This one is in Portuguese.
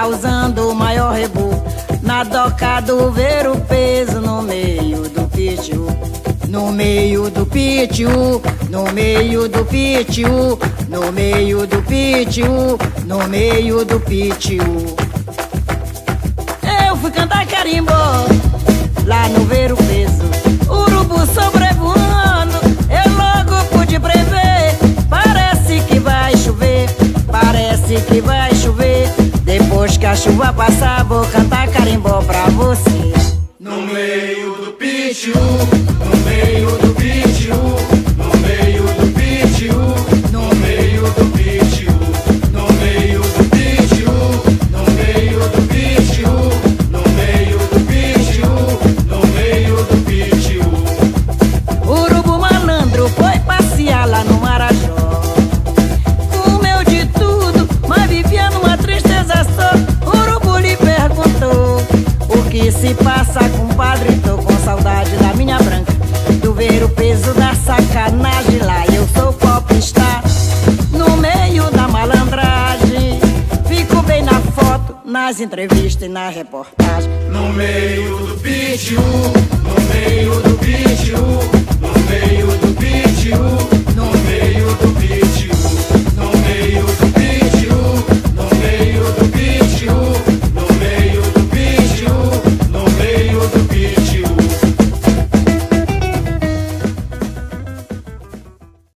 usando o maior rebu. Na doca do ver o peso no meio do pitiu. No meio do pitiu, no meio do pitiu, no meio do pitiu, no meio do pitiu. Eu fui cantar carimbó lá no ver o peso. Urubu sobrevoando, eu logo pude prever. Parece que vai chover, parece que vai chover. Depois que a chuva passar, vou cantar carimbó pra você. No meio do pitiu, no meio do pitiu, no meio do pitiu, no meio do pitiu, no meio do pitiu, no meio do pitiu, no meio do pitiu, no meio do pitiu. Urubu malandro foi passear lá no Marajó. Comeu de tudo, mas vivia numa tristeza só. Urubu lhe perguntou: o que se passa, compadre? Tô com saudade da minha branca, do ver o peso da sacanagem. Lá eu sou popstar, no meio da malandragem. Fico bem na foto, nas entrevistas e na reportagem. No meio do pitiu, no meio do pitiu, no meio do pitiu, no meio do pitiu.